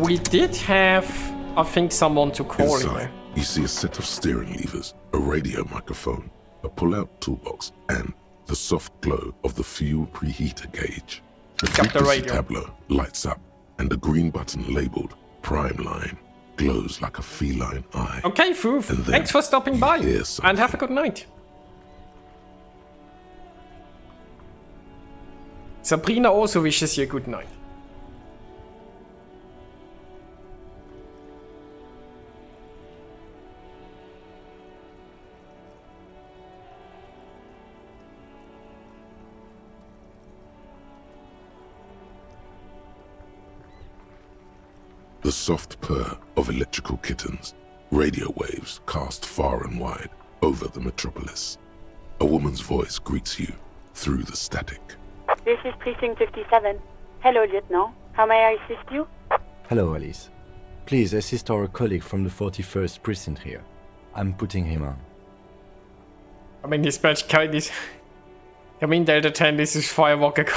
We did have, I think, someone to call Inside, here. you see a set of steering levers, a radio microphone, a pull-out toolbox, and the soft glow of the fuel preheater gauge. The Pick up the frequency radio. tableau lights up, and the green button labeled Prime Line glows like a feline eye. Okay, Foof. And then Thanks for stopping by. hear And have a something. good night. Sabrina also wishes you a good night. The soft purr of electrical kittens, radio waves cast far and wide over the metropolis. A woman's voice greets you through the static. This is Precinct 57. Hello, Lieutenant. How may I assist you? Hello, Alice. Please assist our colleague from the 41st precinct here. I'm putting him on. I mean, dispatch this. I mean, Delta 10, this is Firewalker.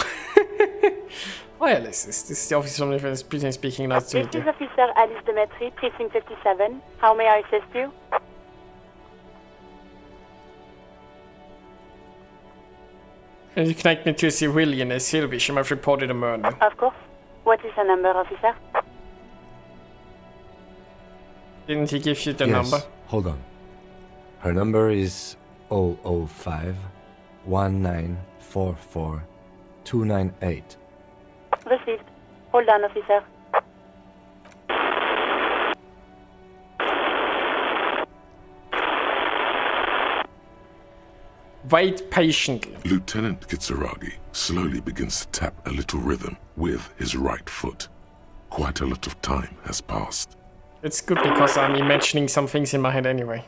Hi, Alice. This is the officer from the first precinct speaking. Nice to This meet you. is Officer Alice Demetri, Precinct 57. How may I assist you? Can you connect me to a civilian as Elysium? I've reported a murder. Of course. What is the number, officer? Didn't he give you the Yes, number? hold on. Her number is 005 1944 298. Received. Hold on, officer. Wait patiently. Lieutenant Kitsuragi slowly begins to tap a little rhythm with his right foot. Quite a lot of time has passed. It's good because I'm imagining some things in my head anyway.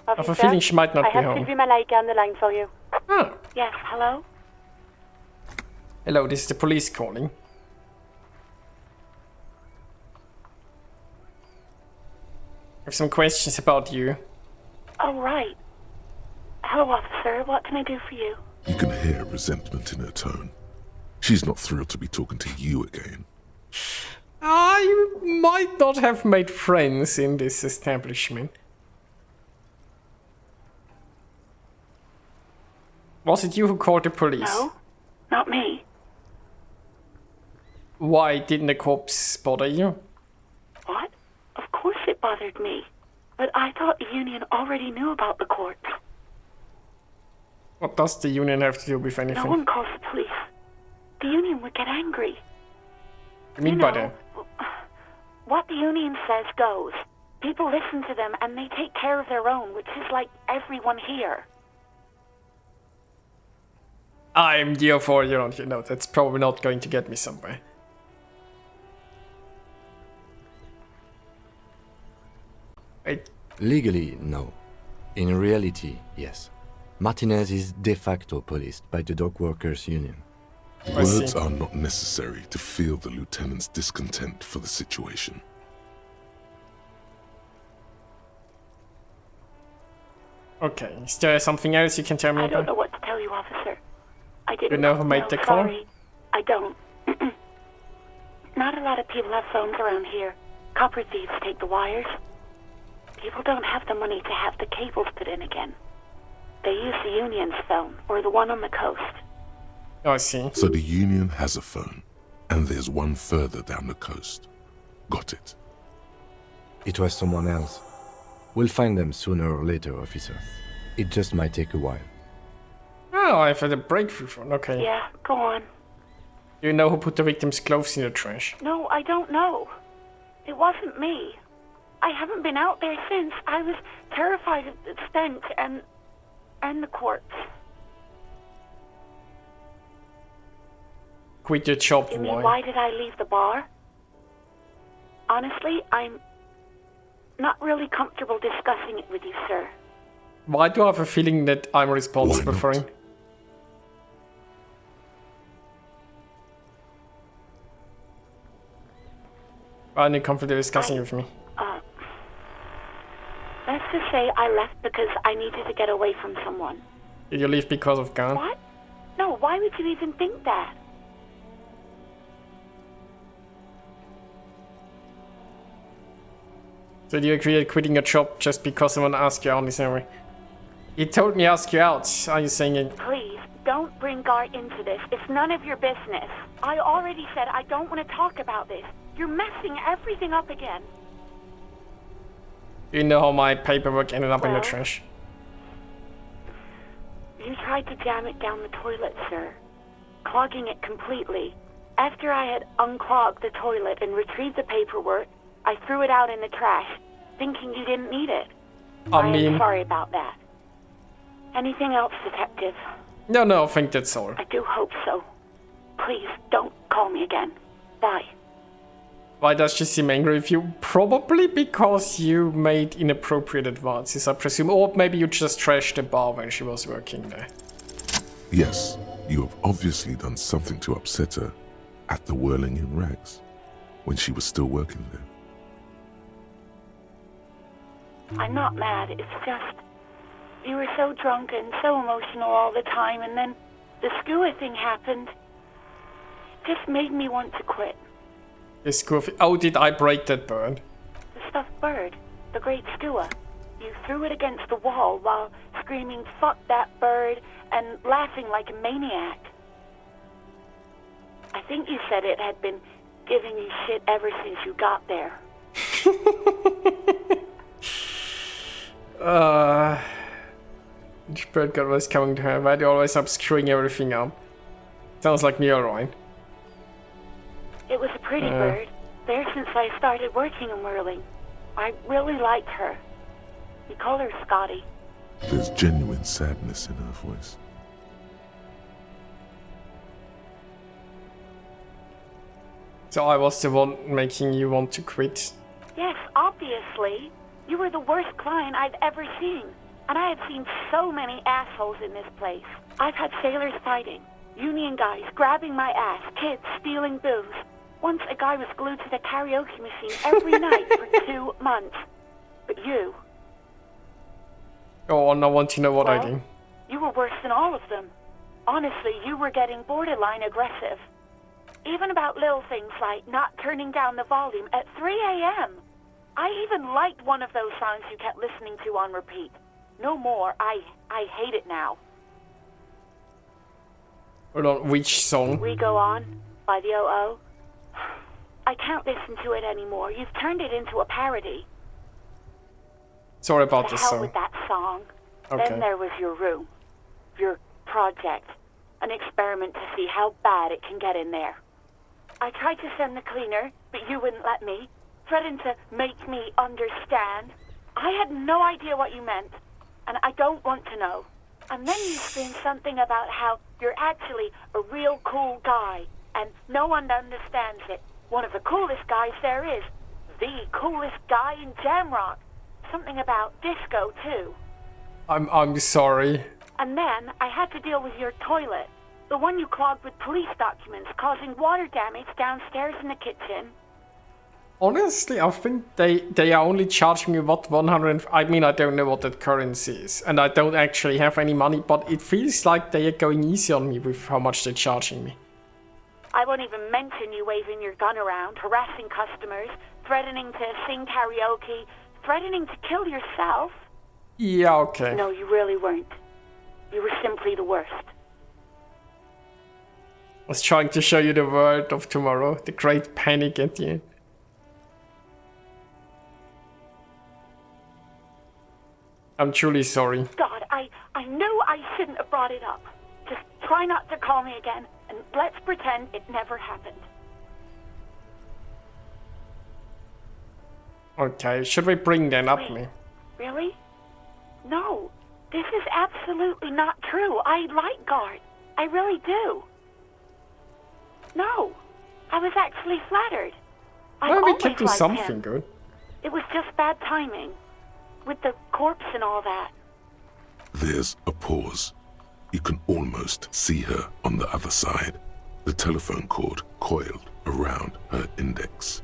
I have a feeling she might not I be have home. Sylvie Malaika on the line for you. Oh, Yes, hello? hello, this is the police calling. I have some questions about you. Oh, right. Hello, officer. What can I do for you? You can hear resentment in her tone. She's not thrilled to be talking to you again. I might not have made friends in this establishment. Was it you who called the police? No, not me. Why didn't the cops bother you? What? Of course it bothered me. But I thought the union already knew about the court. What does the union have to do with anything? No one calls the police. The union would get angry. I mean by that. What the union says goes. People listen to them and they take care of their own, which is like everyone here. I'm therefore, you know, that's probably not going to get me somewhere. Wait, Legally, no. In reality, yes. Martinez is de facto policed by the dock workers union. I Words see. are not necessary to feel the lieutenant's discontent for the situation. Okay, is there something else you can tell me I don't about? know what to tell you, officer. I didn't You know who made the call? Sorry. I don't. Not a lot of people have phones around here. Copper thieves take the wires. People don't have the money to have the cables put in again. They use the union's phone, or the one on the coast. Oh, I see. So the union has a phone, and there's one further down the coast. Got it. It was someone else. We'll find them sooner or later, officer. It just might take a while. Oh, I've had a breakthrough phone. Okay. Yeah, go on. Do you know who put the victim's clothes in the trash? No, I don't know. It wasn't me. I haven't been out there since. I was terrified of the stench and the corpse. Quit your job, You mean, why? why did I leave the bar? Honestly, I'm not really comfortable discussing it with you, sir. Why do I have a feeling that I'm responsible Why for not? it? Why are you comfortable discussing it with me? Let's just say I left because I needed to get away from someone. Did you leave because of gun? What? No, why would you even think that? So do you agree at quitting your job just because someone asked you out in this area? He told me to ask you out. Are you saying it? Please, don't bring Gart into this. It's none of your business. I already said I don't want to talk about this. You're messing everything up again. You know how my paperwork ended up in the Well? trash. You tried to jam it down the toilet, sir, clogging it completely. After I had unclogged the toilet and retrieved the paperwork, I threw it out in the trash, thinking you didn't need it. I mean... am sorry about that. Anything else, Detective? No, I think that's all. I do hope so. Please, don't call me again. Bye. Why does she seem angry with you? Probably because you made inappropriate advances, I presume. Or maybe you just trashed the bar when she was working there. Yes, you have obviously done something to upset her at the Whirling in Rags when she was still working there. I'm not mad, it's just... You were so drunk and so emotional all the time, and then the skua thing happened. It just made me want to quit. This goofy. Oh, did I break that bird? The stuffed bird, the great skua. You threw it against the wall while screaming, "Fuck that bird," and laughing like a maniac. I think you said it had been giving you shit ever since you got there. Which bird god was coming to her? Why do you always up screwing everything up? Sounds like me, alright. It was a pretty bird. There since I started working in Whirling. I really liked her. We call her Scotty. There's genuine sadness in her voice. So I was the one making you want to quit. Yes, obviously. You were the worst client I've ever seen. And I have seen so many assholes in this place. I've had sailors fighting, union guys grabbing my ass, kids stealing booze. Once a guy was glued to the karaoke machine every night for 2 months. But you... Oh, and I want to know what I Well, do. you were worse than all of them. Honestly, you were getting borderline aggressive. Even about little things like not turning down the volume at 3 a.m. I even liked one of those songs you kept listening to on repeat. No more. I hate it now. Hold on, which song? We Go On by the O.O. I can't listen to it anymore. You've turned it into a parody. Sorry about To this hell song. with that song. Okay. Then there was your room. Your project. An experiment to see how bad it can get in there. I tried to send the cleaner, but you wouldn't let me. Threatened to make me understand. I had no idea what you meant, and I don't want to know. And then you screamed something about how you're actually a real cool guy, and no one understands it. One of the coolest guys there is. The coolest guy in Jamrock. Something about disco, too. I'm sorry. And then I had to deal with your toilet. The one you clogged with police documents, causing water damage downstairs in the kitchen. Honestly, I think they are only charging me what 100. I mean, I don't know what that currency is, and I don't actually have any money. But it feels like they are going easy on me with how much they're charging me. I won't even mention you waving your gun around, harassing customers, threatening to sing karaoke, threatening to kill yourself. Yeah, okay. No, you really weren't. You were simply the worst. I was trying to show you the world of tomorrow, the great panic at the end. I'm truly sorry. God, I knew I shouldn't have brought it up. Just try not to call me again, and let's pretend it never happened. Okay, should we bring them up Wait. me? Really? No, this is absolutely not true. I like Gart. I really do. No, I was actually flattered. I've Well, we always can do liked something him. good. It was just bad timing. With the corpse and all that. There's a pause. You can almost see her on the other side, the telephone cord coiled around her index.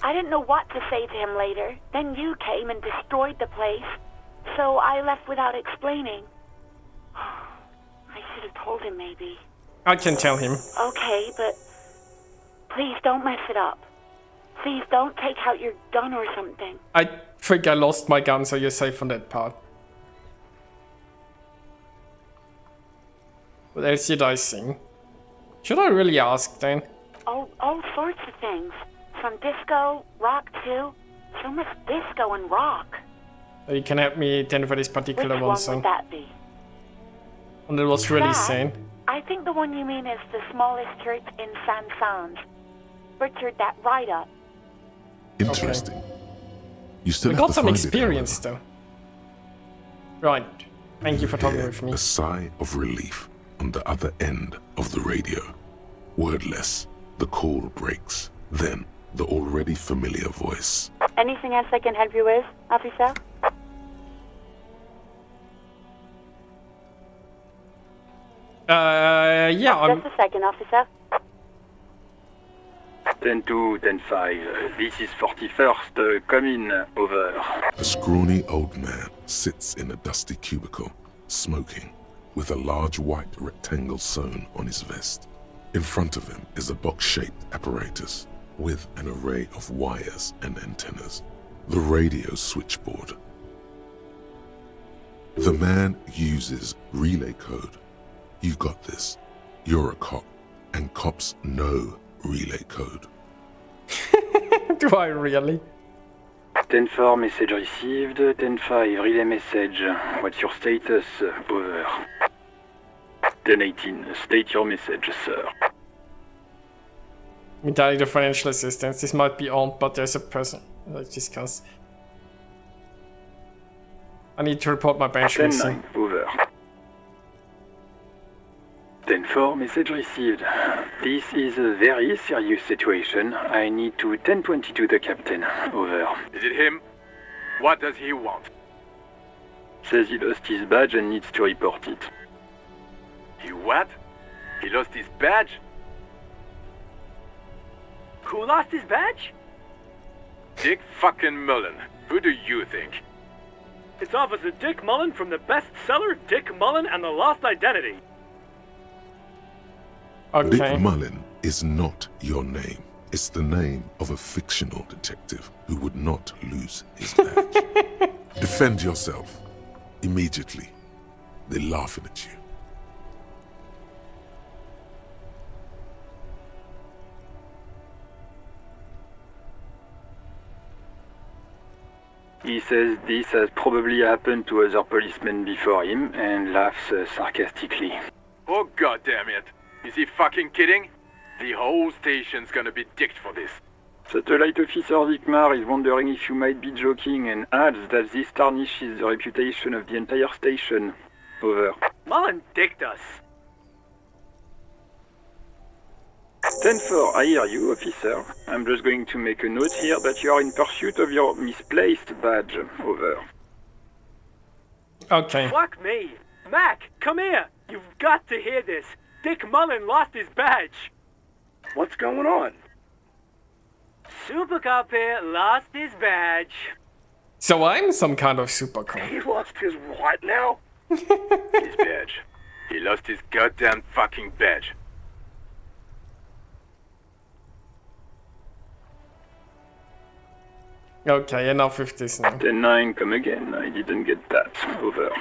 I didn't know what to say to him later. Then you came and destroyed the place. So I left without explaining. I should have told him maybe. I can tell him. Okay, but please don't mess it up. Please don't take out your gun or something. I think I lost my gun, so you're safe on that part. What else did I see? Should I really ask then? All sorts of things. From disco, rock too. So much disco and rock. You can help me then for this Which particular one one, so. would that be? And it was really That? sane. I think the one you mean is the smallest church in San Sans. Richard, that right up. Interesting. You still We have got to some find experience it, though. Right. Thank you for talking however. with me. A sigh of relief on the other end of the radio. Wordless, the call breaks. Then, the already familiar voice. Anything else I can help you with, officer? Yeah, I'm. Just a second, officer. 10-2, 10-5. This is 41st. Come in. Over. A scrawny old man sits in a dusty cubicle, smoking, with a large white rectangle sewn on his vest. In front of him is a box-shaped apparatus with an array of wires and antennas. The radio switchboard. The man uses relay code. You got this. You're a cop, and cops know relay code. Do I really? 10-4, message received. 10-5, relay message. What's your status? Over. 10-18, state your message, sir. Entirely the financial assistance. This might be on, but there's a person. Let's discuss. I need to report my bench missing. 10-9, over. 10-4, message received. This is a very serious situation. I need to 10-22 the captain. Over. Is it him? What does he want? Says he lost his badge and needs to report it. He what? He lost his badge? Who lost his badge? Dick fucking Mullen. Who do you think? It's Officer Dick Mullen from the bestseller Dick Mullen and the Lost Identity. Okay. Dick Mullen is not your name. It's the name of a fictional detective who would not lose his badge. Defend yourself. Immediately. They're laughing at you. He says this has probably happened to other policemen before him and laughs sarcastically. Oh goddamn it! Is he fucking kidding? The whole station's gonna be dicked for this. Satellite Officer Vikmar is wondering if you might be joking and adds that this tarnishes the reputation of the entire station. Over. Mullen dicked us. 10-4, I hear you, officer. I'm just going to make a note here that you are in pursuit of your misplaced badge. Over. Okay. Fuck me. Mac, come here. You've got to hear this. Dick Mullen lost his badge. What's going on? Super Cop here lost his badge. So I'm some kind of super cop. He lost his what now? His badge. He lost his goddamn fucking badge. Okay, enough with this now. 10-9, come again. I didn't get that. Over.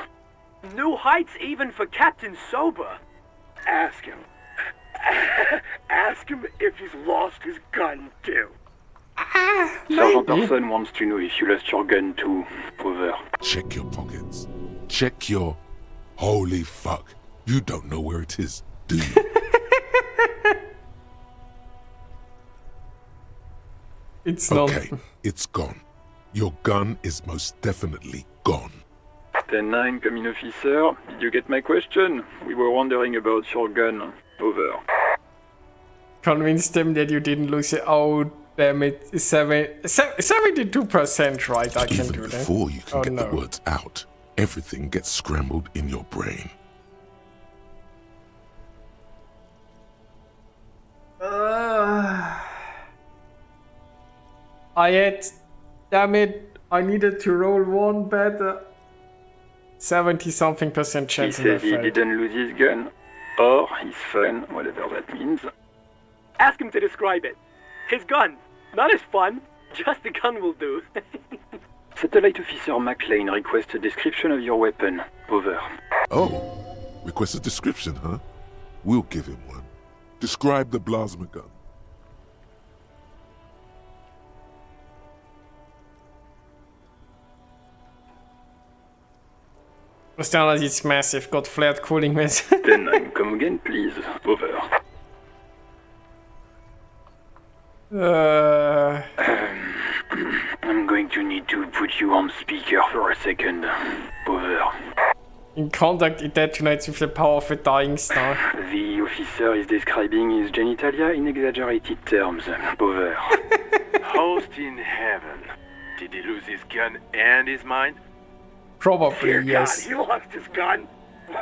New heights even for Captain Sober. Ask him. Ask him if he's lost his gun too. Sergeant Person wants to know if you lost your gun too. Over. Check your pockets. Check your... Holy fuck. You don't know where it is, do you? It's not. Okay, it's gone. Your gun is most definitely gone. 10-9, come in, officer. Did you get my question? We were wondering about your gun. Over. Convince them that you didn't lose it. Oh, damn it. 72%, right? I can Even do that. before you can Oh, get no. the words out, everything gets scrambled in your brain. I had, damn it, I needed to roll one better. 70-something% He chance in the says he fail. didn't lose his gun. Or his fun, whatever that means. Ask him to describe it. His gun. Not his fun. Just the gun will do. Satellite Officer McLean requests a description of your weapon. Over. Oh, request a description, huh? We'll give him one. Describe the plasma gun. It's not like it's massive, got flared cooling vents. 10-9, come again, please. Over. I'm going to need to put you on speaker for a second. Over. In contact, it detonates with the power of a dying star. The officer is describing his genitalia in exaggerated terms. Over. Host in heaven. Did he lose his gun and his mind? Probably, Dear yes. God, he lost his gun.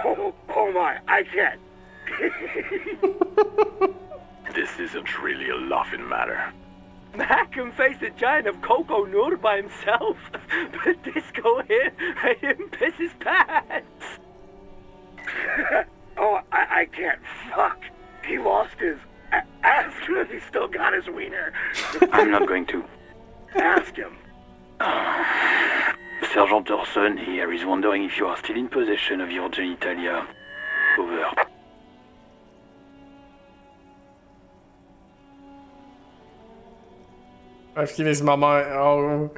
Oh my, I can't. This isn't really a laughing matter. Mac can face a giant of Coco Nur by himself, but Disco hit made him piss his pants. Oh, I can't. Fuck. He lost his. Ask him if he still got his wiener. I'm not going to. Ask him. Sergeant Orson here is wondering if you are still in possession of your genitalia. Over. I've seen his mama. Oh,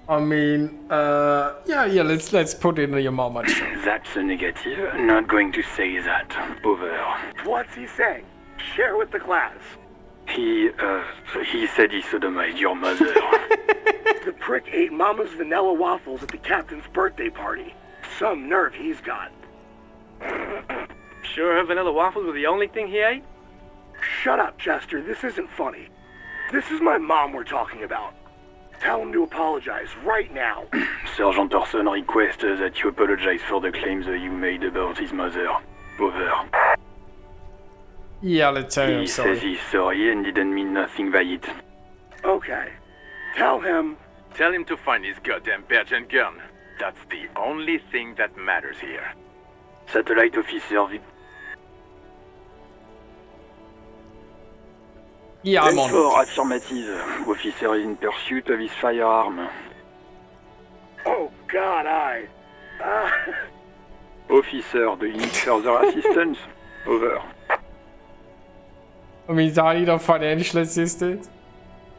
I mean, yeah. Let's put it in your mama. That's a negative. Not going to say that. Over. What's he saying? Share with the class. He said he sodomized your mother. The prick ate Mama's vanilla waffles at the captain's birthday party. Some nerve he's got. Sure her vanilla waffles were the only thing he ate? Shut up, Chester. This isn't funny. This is my mom we're talking about. Tell him to apologize right now. Sergeant Orson requests that you apologize for the claims you made about his mother. Over. Yeah, let's tell him He sorry. says he's sorry and didn't mean nothing by it. Okay. Tell him. Tell him to find his goddamn badge and gun. That's the only thing that matters here. Satellite Officer Yeah, I'm on For it. affirmative. Officer is in pursuit of his firearm. Oh, God, Officer, do you need further assistance? Over. I mean, I need a financial assistance.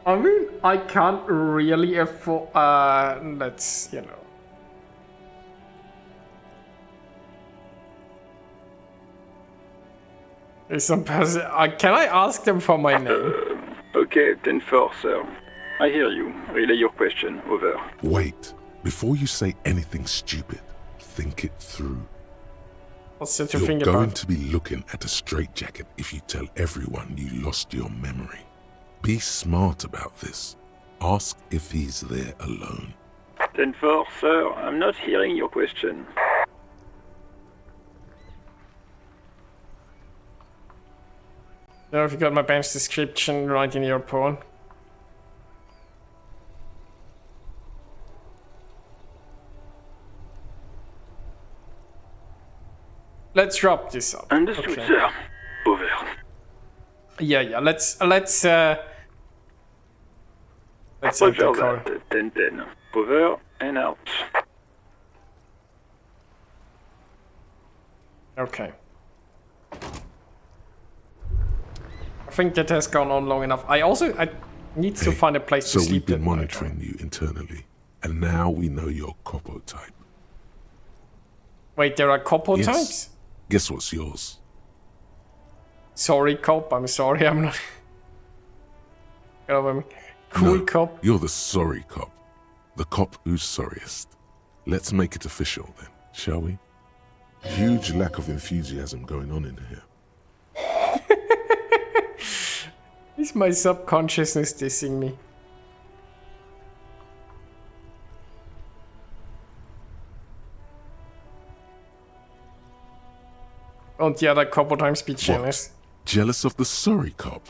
I mean, I can't really afford. Let's, you know. There's some person. Can I ask them for my name? Okay, 10-4, sir. I hear you. Relay your question. Over. Wait. Before you say anything stupid, think it through. What's there to You're think going about? to be looking at a straitjacket if you tell everyone you lost your memory. Be smart about this. Ask if he's there alone. 10-4, sir. I'm not hearing your question. Now, if you got my bench description right in your porn. Let's wrap this up. Understood, Okay. sir. Over. Yeah. Let's end Roger the call. that. 10-10. Over and out. Okay. I think that has gone on long enough. I need to find a place So to we've sleep. been that night. monitoring you internally, and now we know your copo type. Wait, there are couple Yes. types? Guess what's yours? Sorry, cop. I'm sorry. I'm not. Get over me. Cool No, cop. You're the sorry cop. The cop who's sorriest. Let's make it official then, shall we? Huge lack of enthusiasm going on in here. Is my subconsciousness dissing me? Don't the other couple times be jealous? Jealous of the sorry cop?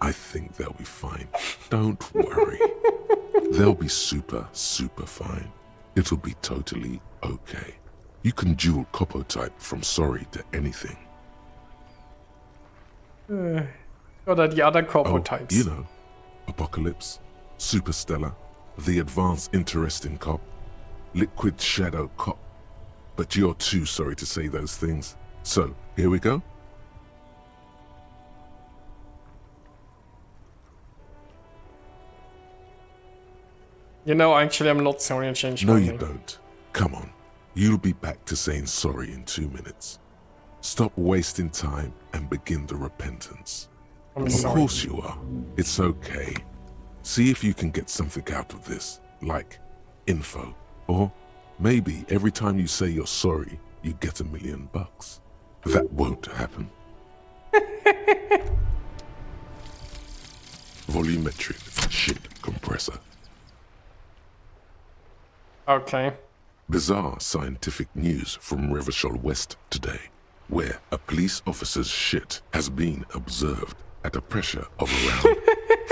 I think they'll be fine. Don't worry. They'll be super fine. It'll be totally okay. You can dual copo type from sorry to anything. What are the other couple types? You know, Apocalypse, Superstellar, the advanced interesting cop, liquid shadow cop. But you're too sorry to say those things. So, here we go? You know, actually, I'm not sorry I changed No, my you name. don't. Come on. You'll be back to saying sorry in 2 minutes. Stop wasting time and begin the repentance. I'm Of sorry. course you are. It's okay. See if you can get something out of this, like info. Or maybe every time you say you're sorry, you get $1 million. That won't happen. Volumetric shit compressor. Okay. Bizarre scientific news from Revachol West today, where a police officer's shit has been observed at a pressure of around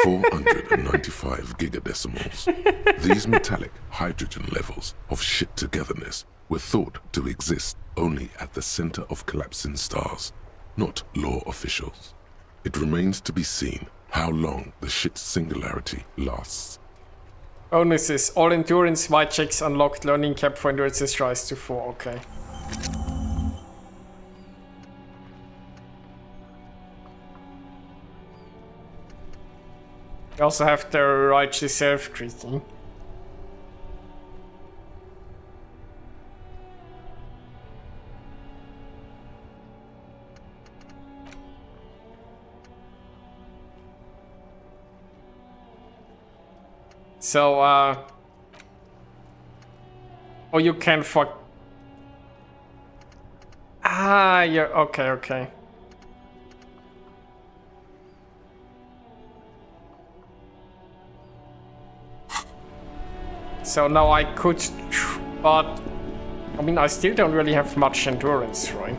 495 gigadecimals. These metallic hydrogen levels of shit togetherness were thought to exist only at the center of collapsing stars, not law officials. It remains to be seen how long the shit singularity lasts. Bonuses. All endurance white checks unlocked. Learning cap for endurance rise to 4. Okay. We also have the right to self-critique. So, oh, you can fuck. Ah, yeah, okay. So now I could, but I mean, I still don't really have much endurance, right?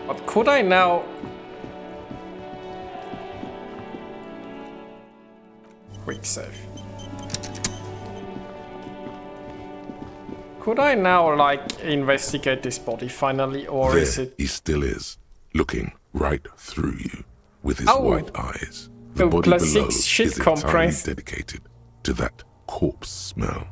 But could I now? Quick save. Could I now, like, investigate this body finally, or There is it? he still is, looking right through you with his Oh. white eyes. The Oh, body plus below 6 shit is entirely compressed. dedicated to that corpse smell.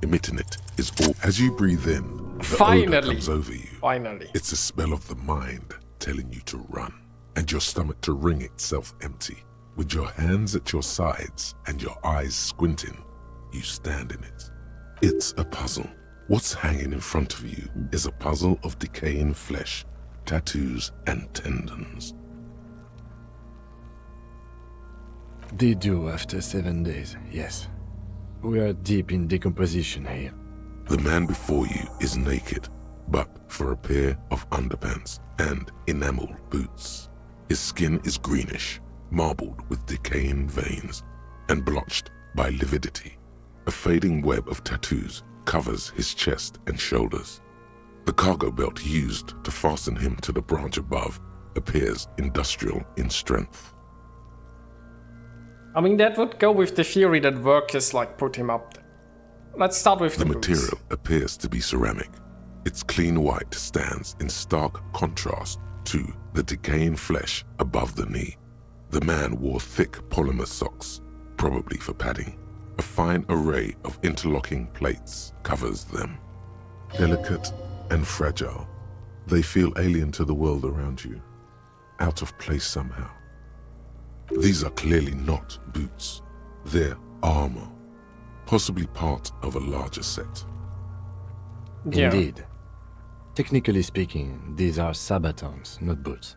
Emitting it is all. As you breathe in, the odor Finally. comes over you. Finally. It's a smell of the mind telling you to run, and your stomach to wring itself empty. With your hands at your sides and your eyes squinting, you stand in it. It's a puzzle. What's hanging in front of you is a puzzle of decaying flesh, tattoos, and tendons. They do after 7 days, yes. We are deep in decomposition here. The man before you is naked, but for a pair of underpants and enameled boots. His skin is greenish, marbled with decaying veins, and blotched by lividity. A fading web of tattoos covers his chest and shoulders. The cargo belt used to fasten him to the branch above appears industrial in strength. I mean, that would go with the theory that workers, like, put him up there. Let's start with The the boots. material appears to be ceramic. Its clean white stands in stark contrast to the decaying flesh above the knee. The man wore thick polymer socks, probably for padding. A fine array of interlocking plates covers them. Delicate and fragile, they feel alien to the world around you, out of place somehow. These are clearly not boots. They're armor, possibly part of a larger set. Yeah. Indeed. Technically speaking, these are sabatons, not boots.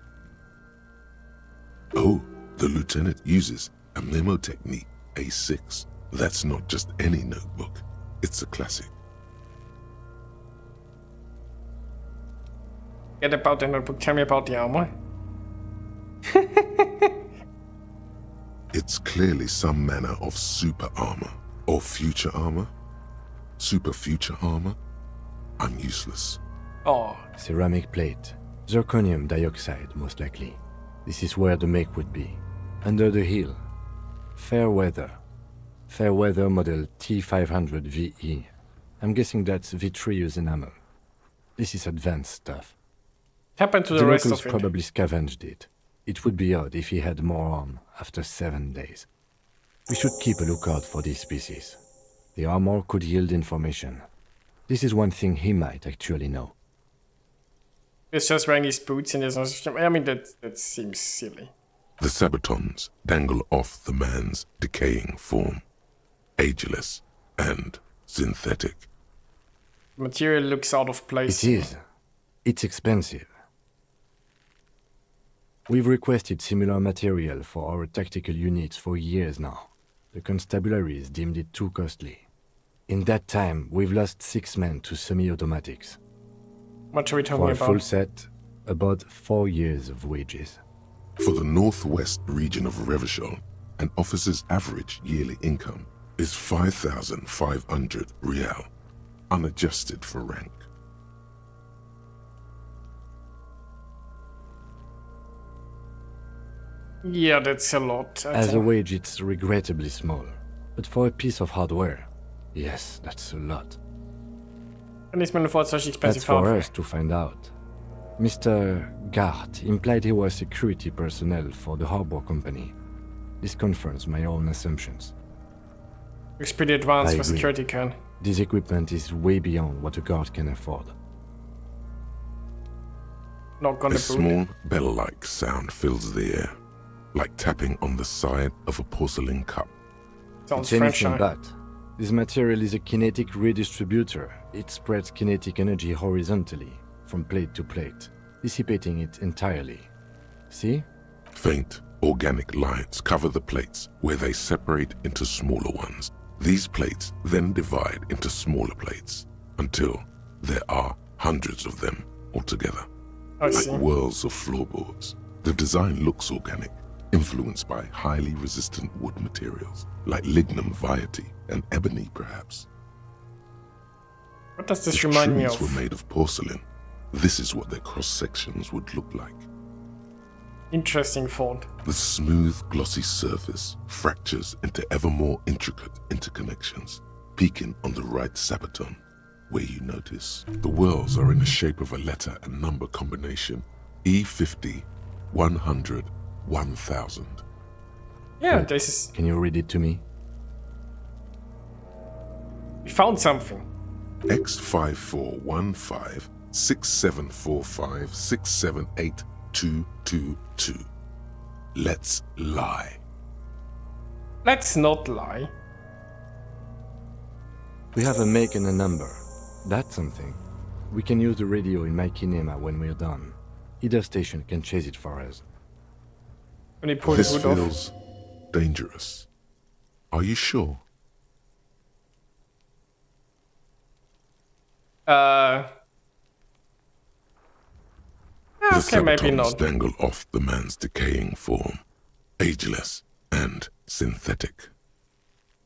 Oh, the lieutenant uses a memo technique A6. That's not just any notebook. It's a classic. Get about the notebook. Tell me about the armor. It's clearly some manner of super armor or future armor. Super future armor? I'm useless. Oh, Ceramic plate. Zirconium dioxide, most likely. This is where the make would be. Under the hill. Fair weather. Fair weather model T500 VE. I'm guessing that's vitreous enamel. This is advanced stuff. happened to The the rest locals of it. probably scavenged it. It would be odd if he had more on after 7 days. We should keep a lookout for these species. The armor could yield information. This is one thing he might actually know. He's just wearing his boots in his system. I mean, that seems silly. The Sabatons dangle off the man's decaying form, ageless and synthetic. The material looks out of place. It is. It's expensive. We've requested similar material for our tactical units for years now. The constabularies deemed it too costly. In that time, we've lost 6 men to semi-automatics. What are we talking For a about? full set, about 4 years of wages. For the northwest region of Revachol, an officer's average yearly income is 5,500 real, unadjusted for rank. Yeah, that's a lot. I As a think. wage, it's regrettably small. But for a piece of hardware, yes, that's a lot. And is man for such expensive That's for hardware? us to find out. Mr. Gart implied he was security personnel for the harbor company. This confirms my own assumptions. Looks pretty advanced I for agree. security can. This equipment is way beyond what a guard can afford. Not gonna A boot. small bell-like sound fills the air, like tapping on the side of a porcelain cup. Sounds It's French. anything but. This material is a kinetic redistributor. It spreads kinetic energy horizontally, from plate to plate, dissipating it entirely. See? Faint, organic lines cover the plates where they separate into smaller ones. These plates then divide into smaller plates until there are hundreds of them altogether, I like see. whirls of floorboards. The design looks organic, influenced by highly resistant wood materials, like lignum vitae and ebony perhaps. What does this If remind me trees of? were made of porcelain, this is what their cross-sections would look like. Interesting thought. The smooth, glossy surface fractures into ever more intricate interconnections, peaking on the right sabaton, where you notice the whirls are in the shape of a letter and number combination: E50, 100, 1000. Yeah, this is. Can you read it to me? We found something. X5415 6745 678222. Let's lie. Let's not lie. We have a make and a number. That's something. We can use the radio in my kinema when we're done. Either station can chase it for us. When he pulled This the hood off. feels dangerous. Are you sure? Yeah, The okay, maybe sabatons not. dangle off the man's decaying form, ageless and synthetic.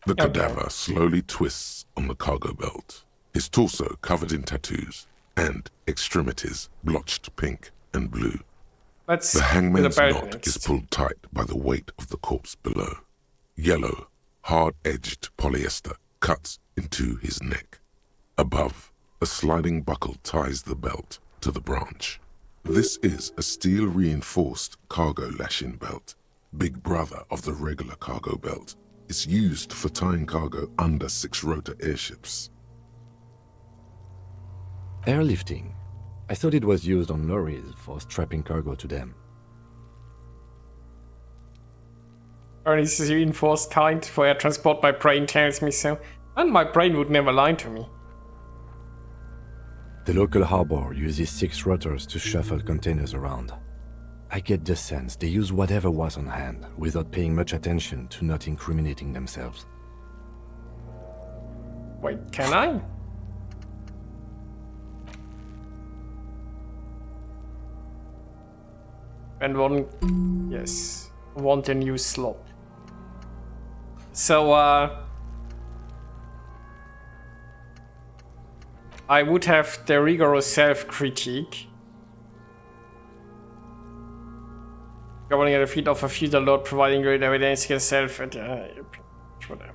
The Okay. cadaver slowly twists on the cargo belt, his torso covered in tattoos, and extremities blotched pink and blue. Let's The do hangman's belt knot next. is pulled tight by the weight of the corpse below. Yellow, hard-edged polyester cuts into his neck. Above, a sliding buckle ties the belt to the branch. This is a steel-reinforced cargo lashing belt, big brother of the regular cargo belt. It's used for tying cargo under six-rotor airships. Airlifting. I thought it was used on lorries for strapping cargo to them. Or this is reinforced kind for air transport, my brain tells me so. And my brain would never lie to me. The local harbor uses 6 rotors to shuffle containers around. I get the sense they use whatever was on hand without paying much attention to not incriminating themselves. Wait, can I? And one, yes, want a new slot. So, I would have the rigorous self-critique. Governing at the feet of a feudal lord, providing great evidence against self and whatever.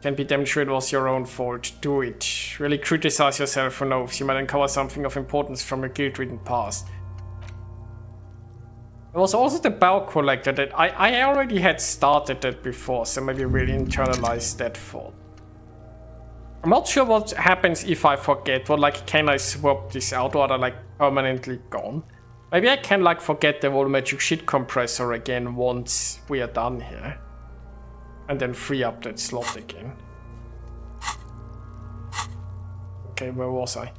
Can be damn sure it was your own fault. Do it. Really criticize yourself for oaths. You might uncover something of importance from your guilt-ridden past. There was also the bell collector that I already had started that before, so maybe really internalize that thought. I'm not sure what happens if I forget. What, like, can I swap this out, or are they, like, permanently gone? Maybe I can, like, forget the whole magic shit compressor again once we are done here. And then free up that slot again. Okay, where was I?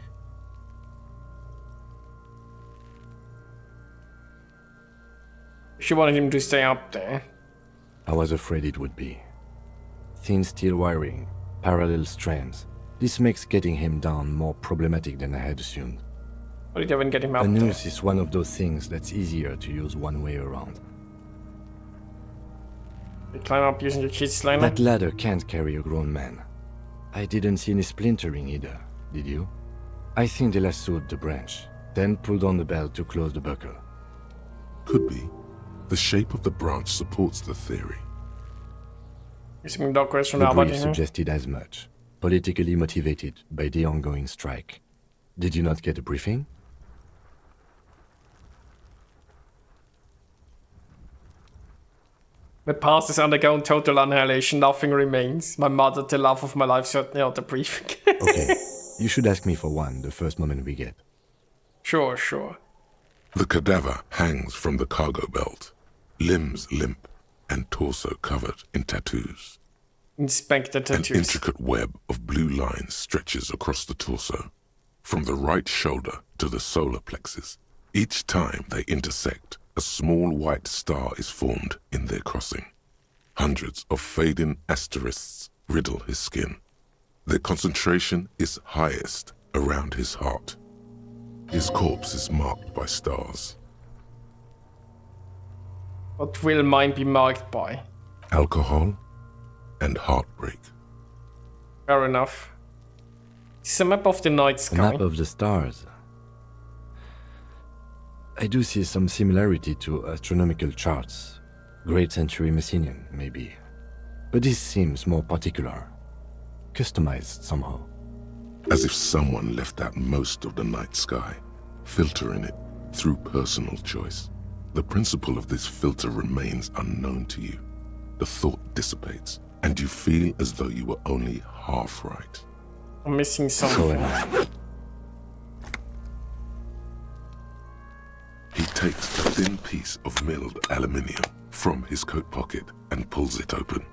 She wanted him to stay up there. I was afraid it would be. Thin steel wiring, parallel strands. This makes getting him down more problematic than I had assumed. Or did I even get him up A there? noose is one of those things that's easier to use one way around. You climb up using your kid's slider? That ladder can't carry a grown man. I didn't see any splintering either, did you? I think they lassoed the branch, then pulled on the belt to close the buckle. Could be. The shape of the branch supports the theory. Using dog question The about brief him. suggested as much, politically motivated by the ongoing strike. Did you not get a briefing? The past has undergone total annihilation, nothing remains. My mother, the love of my life, certainly not the briefing. Okay, you should ask me for one the first moment we get. Sure, sure. The cadaver hangs from the cargo belt, limbs limp and torso covered in tattoos. Inspect the An tattoos. intricate web of blue lines stretches across the torso, from the right shoulder to the solar plexus. Each time they intersect, a small white star is formed in their crossing. Hundreds of fading asterisks riddle his skin. Their concentration is highest around his heart. His corpse is marked by stars. What will mine be marked by? Alcohol and heartbreak. Fair enough. It's a map of the night A sky. map of the stars. I do see some similarity to astronomical charts. Great Century Messinian, maybe. But this seems more particular. Customized somehow. As if someone left out most of the night sky, filtering it through personal choice. The principle of this filter remains unknown to you. The thought dissipates, and you feel as though you were only half right. I'm missing So something. am I. He takes a thin piece of milled aluminium from his coat pocket and pulls it open.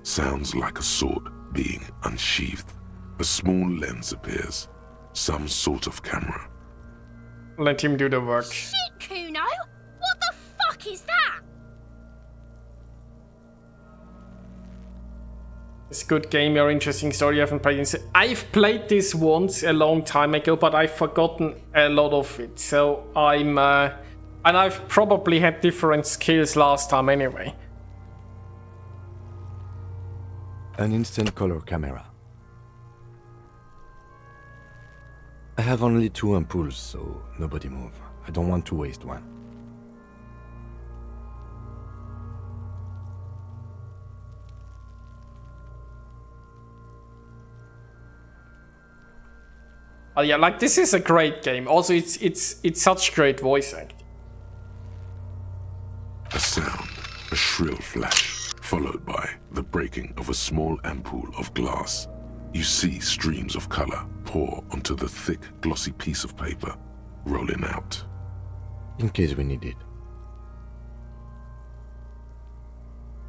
Sounds like a sword being unsheathed. A small lens appears, some sort of camera. Let him do the work. Shit, Kuno! What the fuck is that? It's a good game or interesting story. I haven't played it. I've played this once a long time ago, but I've forgotten a lot of it. So I'm... and I've probably had different skills last time anyway. An instant color camera. I have only 2 ampoules, so nobody move. I don't want to waste one. Oh yeah, like this is a great game. Also, it's such great voice acting. A sound, a shrill flash, followed by the breaking of a small ampoule of glass. You see streams of color pour onto the thick, glossy piece of paper, rolling out. In case we need it.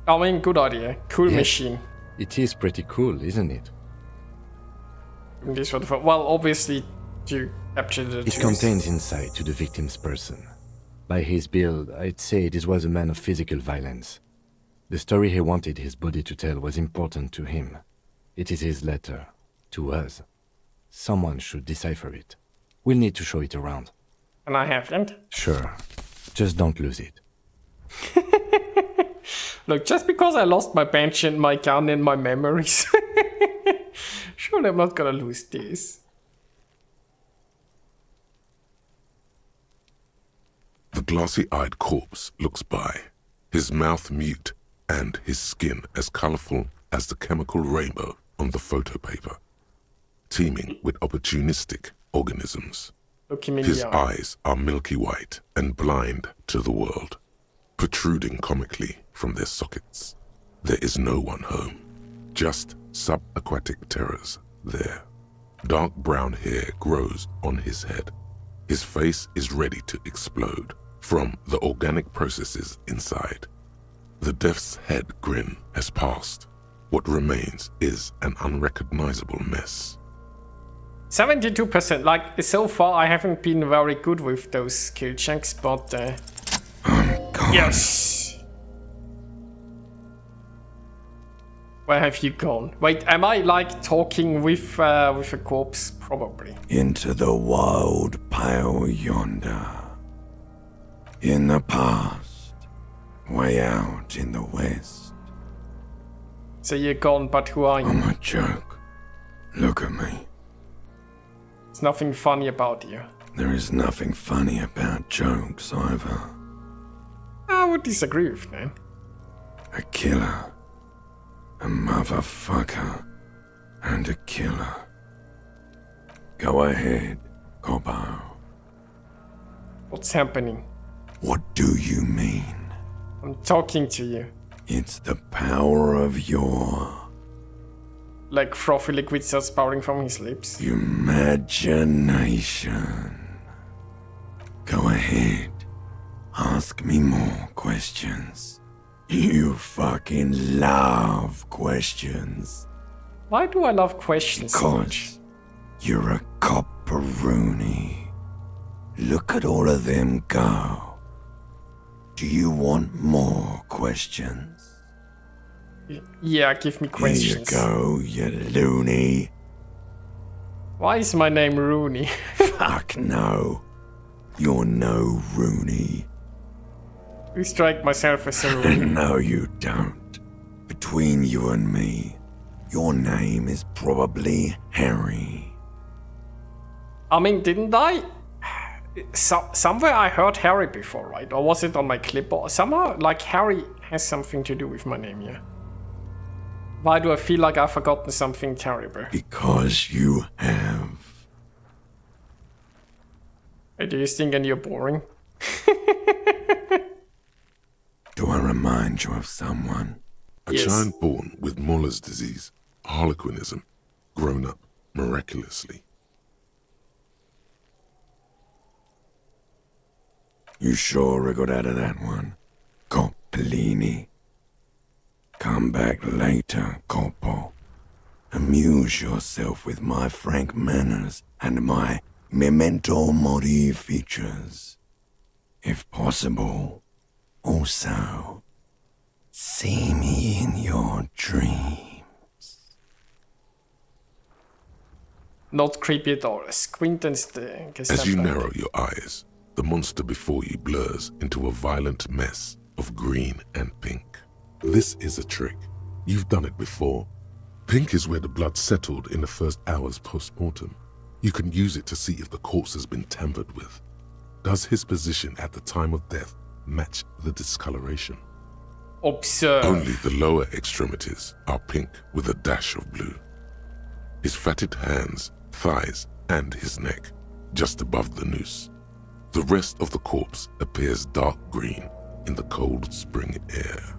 I mean, good idea. Cool Yes. machine. It is pretty cool, isn't it? This sort of, well, obviously, to capture the It tattoos. contains insight to the victim's person. By his build, I'd say this was a man of physical violence. The story he wanted his body to tell was important to him. It is his letter. To us. Someone should decipher it. We'll need to show it around. And I haven't. Sure. Just don't lose it. Look, just because I lost my bench and my gun and my memories. Surely I'm not gonna lose this. The glossy-eyed corpse looks by, his mouth mute and his skin as colorful as the chemical rainbow on the photo paper, teeming with opportunistic organisms. His eyes are milky white and blind to the world, protruding comically from their sockets. There is no one home, just subaquatic terrors there. Dark brown hair grows on his head. His face is ready to explode from the organic processes inside. The death's head grin has passed. What remains is an unrecognizable mess. 72%. Like, so far I haven't been very good with those skill checks, but yes. Where have you gone? Wait, am I like talking with a corpse? Probably. Into the wild pale yonder. In the past, way out in the west. So you're gone, but who are you? I'm a joke. Look at me. There's nothing funny about you. There is nothing funny about jokes either. I would disagree with that. A killer. A motherfucker. And a killer. Go ahead, Cobbo. What's happening? What do you mean? I'm talking to you. It's the power of your... Like frothy liquid starts spouting from his lips. Imagination. Go ahead. Ask me more questions. You fucking love questions. Why do I love questions so much? Because you're a copperoonie. Look at all of them go. Do you want more questions? Yeah, give me questions. Here you go, you loony. Why is my name Rooney? Fuck no. You're no Rooney. I strike myself as a Rooney. No, you don't. Between you and me, your name is probably Harry. I mean, didn't I? Somewhere I heard Harry before, right? Or was it on my clipboard? Somehow, like, Harry has something to do with my name, yeah. Why do I feel like I've forgotten something terrible? Because you have. Hey, do you think you're boring? Do I remind you of someone? A child born with Muller's disease, harlequinism, grown up miraculously. You sure wriggled out of that one, Coppellini. Come back later, Coppo. Amuse yourself with my frank manners and my memento mori features. If possible, also, see me in your dreams. Not creepy at all. Squintens the As you narrow your eyes, the monster before you blurs into a violent mess of green and pink. This is a trick. You've done it before. Pink is where the blood settled in the first hours post-mortem. You can use it to see if the corpse has been tampered with. Does his position at the time of death match the discoloration? Observe. Only the lower extremities are pink with a dash of blue. His fatted hands, thighs, and his neck, just above the noose. The rest of the corpse appears dark green in the cold spring air.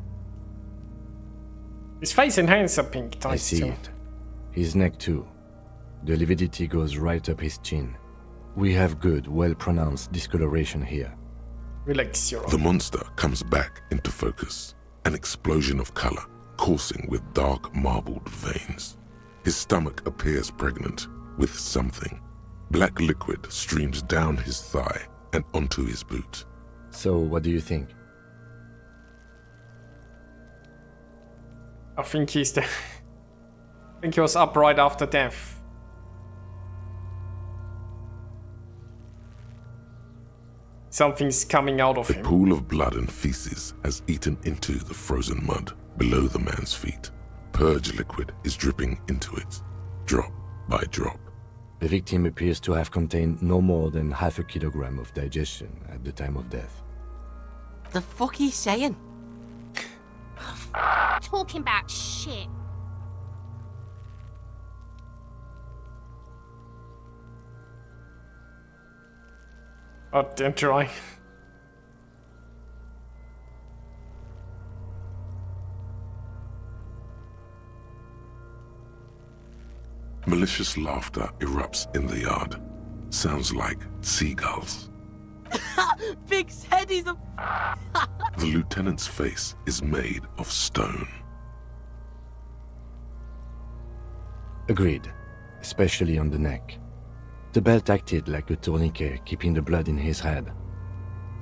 His face and hands are pink. I see it. His neck too. The lividity goes right up his chin. We have good, well-pronounced discoloration here. Relax your The monster comes back into focus, an explosion of color, coursing with dark marbled veins. His stomach appears pregnant with something. Black liquid streams down his thigh and onto his boot. So, what do you think? I think he's the... I think he was up right after death. Something's coming out of The him. pool of blood and feces has eaten into the frozen mud below the man's feet. Purge liquid is dripping into it, drop by drop. The victim appears to have contained no more than half a kilogram of digestion at the time of death. The fuck he's saying? Talking about shit. Oh, don't try. Malicious laughter erupts in the yard. Sounds like seagulls. Big's head is a... The lieutenant's face is made of stone. Agreed, especially on the neck. The belt acted like a tourniquet, keeping the blood in his head.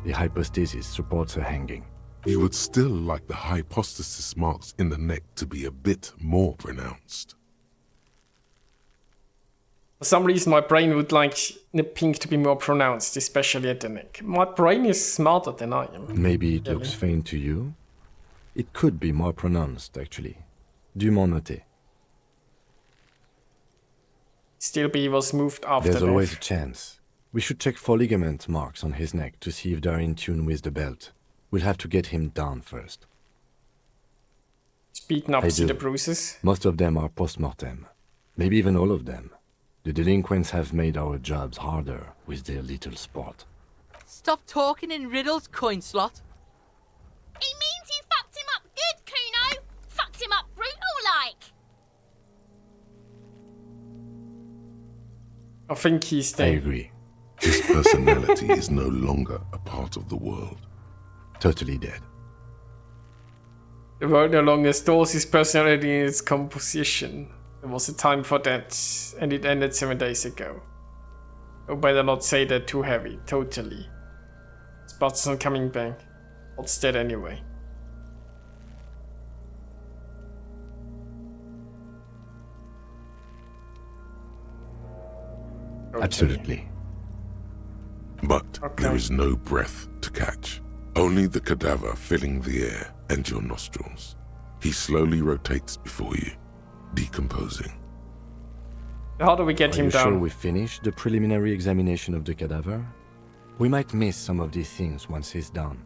The hypostasis supports her hanging. You would still like the hypostasis marks in the neck to be a bit more pronounced. For some reason, my brain would like the pink to be more pronounced, especially at the neck. My brain is smarter than I am. Maybe it looks faint to you? It could be more pronounced, actually. Dumont noté. Still be was moved after There's always a death. chance. We should check for ligament marks on his neck to see if they're in tune with the belt. We'll have to get him down first. Beaten up, I see do. the bruises. Most of them are post-mortem. Maybe even all of them. The delinquents have made our jobs harder with their little sport. Stop talking in riddles, coin slot. He means you fucked him up good, Kuno. Fucked him up brutal-like. I think he's I dead. agree. His personality is no longer a part of the world. Totally dead. The world no longer stores his personality in its composition. There was a time for that, and it ended 7 days ago. Oh, better not say that too heavy, totally. Sparta's not coming back. What's dead anyway? Totally. Absolutely. But Okay. there is no breath to catch. Only the cadaver filling the air and your nostrils. He slowly rotates before you, decomposing. How do we get Are him you down? sure we finished the preliminary examination of the cadaver? We might miss some of these things once he's done.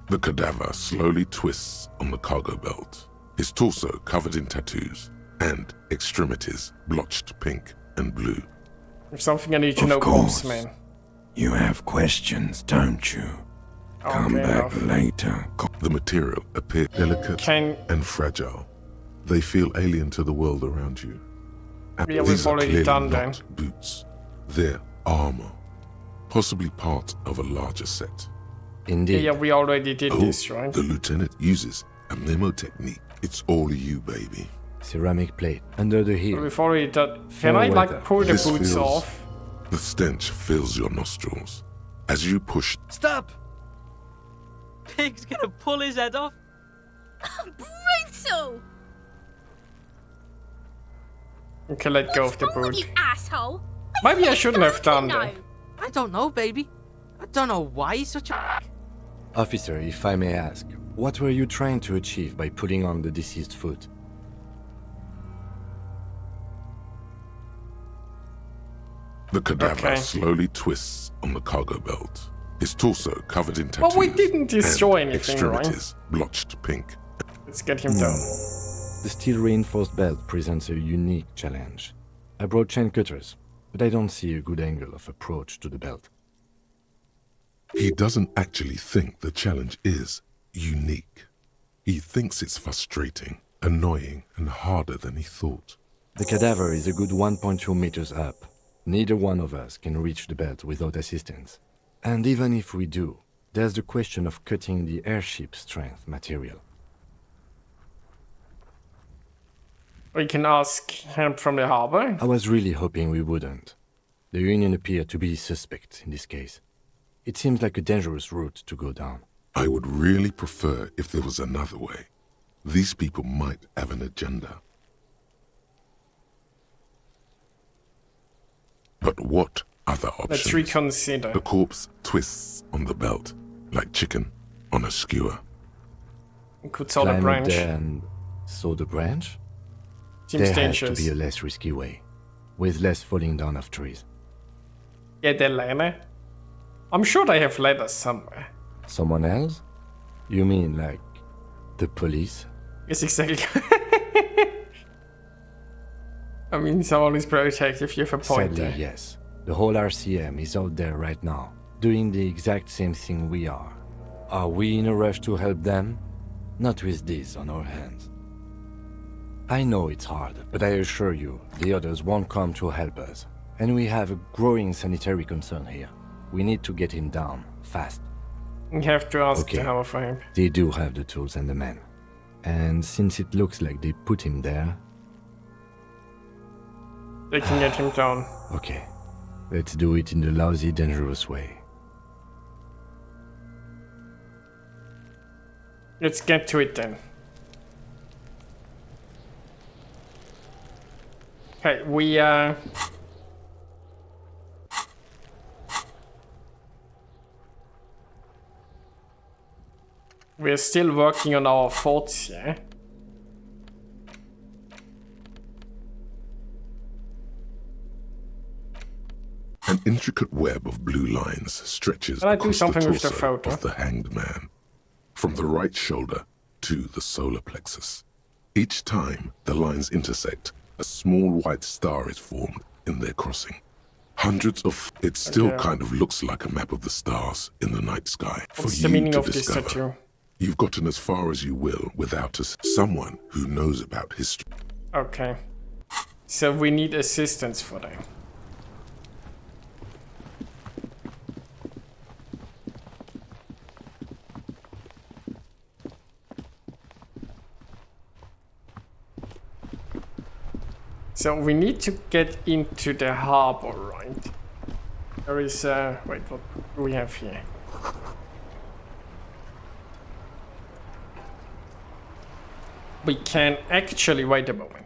The cadaver slowly twists on the cargo belt, his torso covered in tattoos, and extremities blotched pink and blue. There's something I need to Of know, course. man. You have questions, don't you? Come Okay, back enough. later. The material appears delicate Can and fragile. They feel alien to the world around you. And Yeah, these we've are already clearly done not that. boots. They're armor, possibly part of a larger set. Indeed. yeah, we already did Oh, this, right? the lieutenant uses a memo technique. It's all you, baby. Ceramic plate under the heel. We've already done. Fair Can I like weather. pull the This boots feels- off? The stench fills your nostrils. As you push, Stop! Pig's gonna pull his head off. Brutal. Okay, let go What's of the wrong with boot. you, asshole? Maybe I shouldn't have done Kuno. that. I don't know, baby. I don't know why he's such a... Officer, if I may ask, what were you trying to achieve by putting on the deceased foot? the cadaver Okay. slowly twists on the cargo belt, his torso covered in tattoos. But we didn't destroy and anything, right? extremities blotched pink. Let's get him down. The steel reinforced belt presents a unique challenge. I brought chain cutters, but I don't see a good angle of approach to the belt. He doesn't actually think the challenge is unique. He thinks it's frustrating, annoying, and harder than he thought. The cadaver is a good 1.2 meters up. Neither one of us can reach the belt without assistance. And even if we do, there's the question of cutting the airship strength material. We can ask help from the harbor. I was really hoping we wouldn't. The Union appeared to be suspect in this case. It seems like a dangerous route to go down. I would really prefer if there was another way. These people might have an agenda. But what other options? Let's reconsider. The corpse twists on the belt, like chicken on a skewer. We could saw the Climb up branch. there and saw the branch? Seems There has to dangerous. be a less risky way, with less falling down of trees. Yeah, the ladder. I'm sure they have ladders somewhere. Someone else? You mean like the police? Yes, exactly. I mean, someone is protective, you have a point Sadly, there. yes. The whole RCM is out there right now, doing the exact same thing we are. Are we in a rush to help them? Not with this on our hands. I know it's hard, but I assure you, the others won't come to help us. And we have a growing sanitary concern here. We need to get him down, fast. You have to ask Okay. the hammer for him. They do have the tools and the men. And since it looks like they put him there, They can get him down. okay, let's do it in the lousy, dangerous way. Let's get to it then. Okay, we're still working on our forts here. An intricate web of blue lines stretches Can I do across something the with the torso photo? of the hanged man, from the right shoulder to the solar plexus. Each time the lines intersect, a small white star is formed in their crossing. Hundreds of... It still Okay. kind of looks like a map of the stars in the night sky for What's the you meaning to of this discover. tattoo? You've gotten as far as you will without someone who knows about history. Okay. So we need assistance for that. So we need to get into the harbor, right? There is wait, what do we have here? We can actually wait a moment.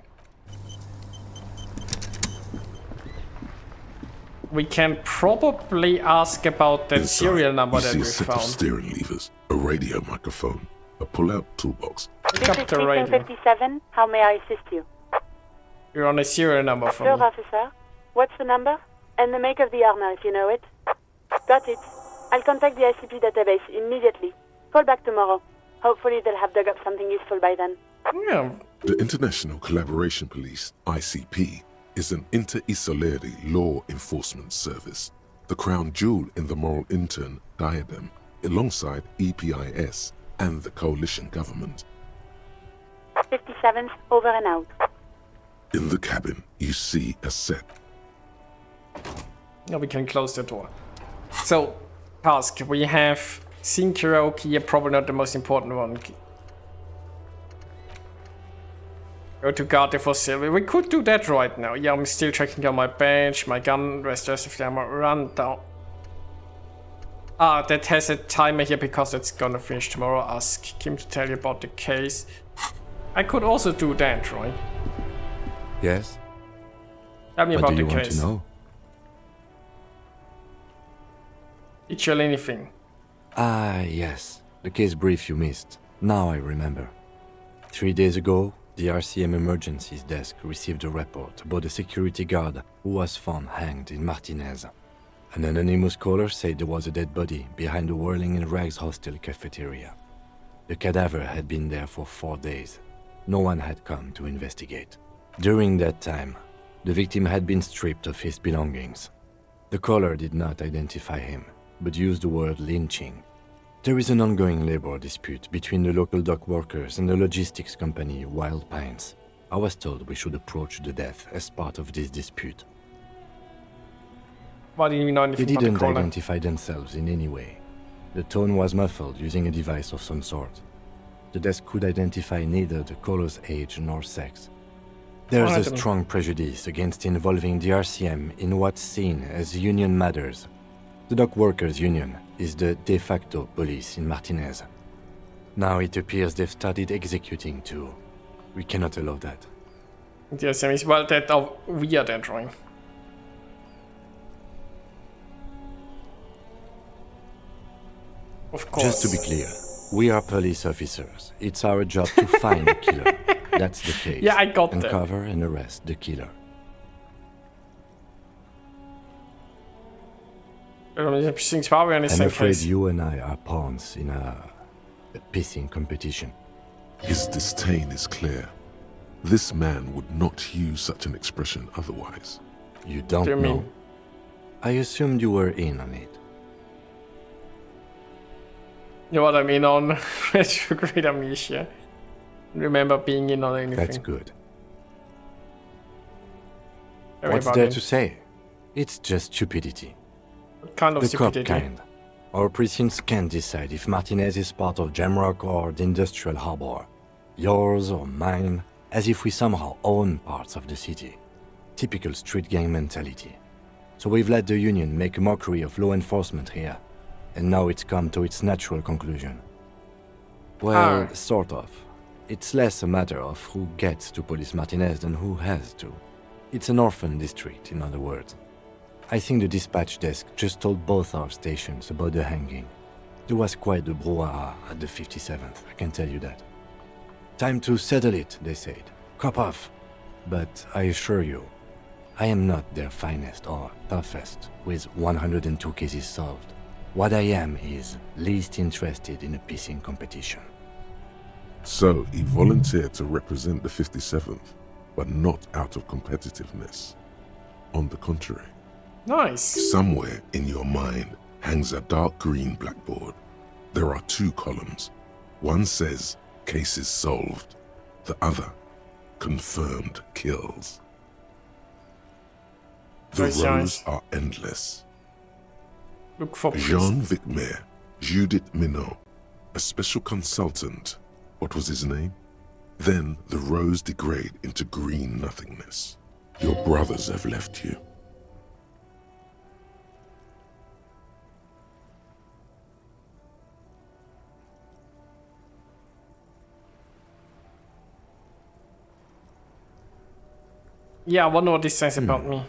We can probably ask about that Inside, serial number you that see we a set of found. steering levers, a radio microphone, a pull-out toolbox. Pick up the radio. 57. How may I assist you? You're on a serial number for Field me. officer. What's the number? And the make of the armor, if you know it. Got it. I'll contact the ICP database immediately. Call back tomorrow. Hopefully they'll have dug up something useful by then. Yeah, The International Collaboration Police, ICP, is an inter-Isolari law enforcement service, the crown jewel in the moral intern diadem, alongside EPIS and the coalition government. 57, over and out. In the cabin, you see a set. now we can close the door. So, task. We have synchro key, probably not the most important one. Go to guard the facility. We could do that right now. Yeah, I'm still checking on my bench, my gun, rest of the ammo, run down. Ah, that has a timer here because it's gonna finish tomorrow. Ask Kim to tell you about the case. I could also do that, right? Yes? Tell me What about do you the want case. to know? Literally anything. Ah, yes. The case brief you missed. Now I remember. 3 days ago, the RCM Emergencies Desk received a report about a security guard who was found hanged in Martinez. An anonymous caller said there was a dead body behind the Whirling in Rags hostel cafeteria. The cadaver had been there for 4 days. No one had come to investigate. During that time, the victim had been stripped of his belongings. The caller did not identify him, but used the word lynching. There is an ongoing labor dispute between the local dock workers and the logistics company Wild Pines. I was told we should approach the death as part of this dispute. Why didn't you know They anything about the didn't caller? identify themselves in any way. The tone was muffled using a device of some sort. The desk could identify neither the caller's age nor sex. There is a Alright, strong prejudice against involving the RCM in what's seen as union matters. The dock workers' union is the de facto police in Martinez. Now it appears they've started executing too. We cannot allow that. Yes, I mean, well, that are weird entering. Of course. Just to be clear, we are police officers. It's our job to find the killer. That's the case. Yeah, I got that. Uncover and arrest the killer. Things probably on the I'm same afraid case. you and I are pawns in a pissing competition. His disdain is clear. This man would not use such an expression otherwise. You don't Do you know? mean? I assumed you were in on it. You know what I mean on retrograde amnesia. Remember being in on anything. That's good. Very What's there bugging. to say? It's just stupidity. What kind of The cop stupidity? kind. Our precincts can't decide if Martinez is part of Jamrock or the Industrial Harbor. Yours or mine, as if we somehow own parts of the city. Typical street gang mentality. So we've let the Union make a mockery of law enforcement here. And now it's come to its natural conclusion. Well, sort of. It's less a matter of who gets to police Martinez than who has to. It's an orphan district, in other words. I think the dispatch desk just told both our stations about the hanging. There was quite the brouhaha at the 57th, I can tell you that. Time to settle it, they said. Cop off. But I assure you, I am not their finest or toughest, with 102 cases solved. What I am is least interested in a pissing competition. So he volunteered to represent the 57th, but not out of competitiveness. On the contrary, Nice. somewhere in your mind hangs a dark green blackboard. There are 2 columns. One says, cases solved. The other, confirmed kills. The Very rows nice. are endless. Look for peace. Jean Vicmer, Judith Minot, a special consultant. What was his name? Then the rows degrade into green nothingness. Your brothers have left you. Yeah, I wonder what this says about me.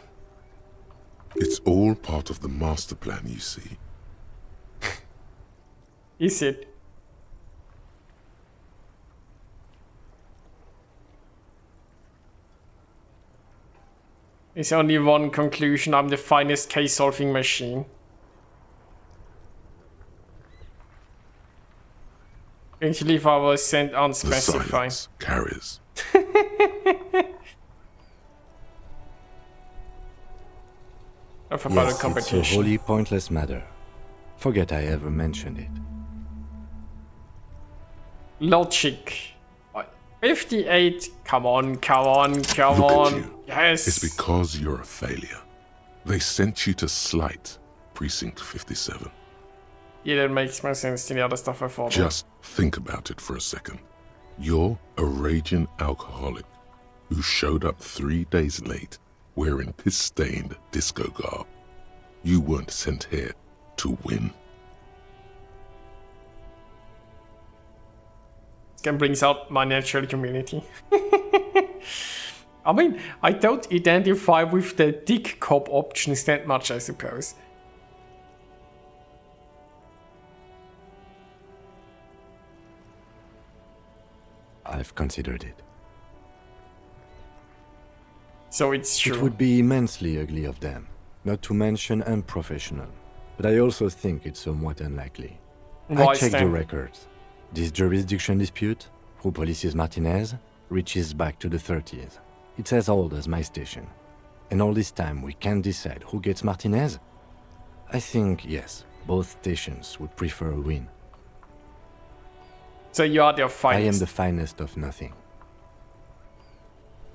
It's all part of the master plan, you see. Is it? There's only one conclusion. I'm the finest case-solving machine. Actually, if I was sent The unspecified. silence carries. Enough about the Yes, it's a competition. wholly pointless matter. Forget I ever mentioned it. Logic. 58. Come on, come on, come Look on. at you. Yes. It's because you're a failure. They sent you to slight Precinct 57. Yeah, that makes more sense than the other stuff I thought. Just think about it for a second. You're a raging alcoholic who showed up 3 days late wearing piss-stained disco garb. You weren't sent here to win. This game brings out my natural humility. I mean, I don't identify with the dick cop options that much, I suppose. I've considered it. So it's true. It would be immensely ugly of them, not to mention unprofessional. But I also think it's somewhat unlikely. Why I checked the Stan? records. This jurisdiction dispute, who polices Martinez, reaches back to the 30s. It's as old as my station. And all this time we can't decide who gets Martinez? I think, yes, both stations would prefer a win. So you are the I am finest. the finest of nothing.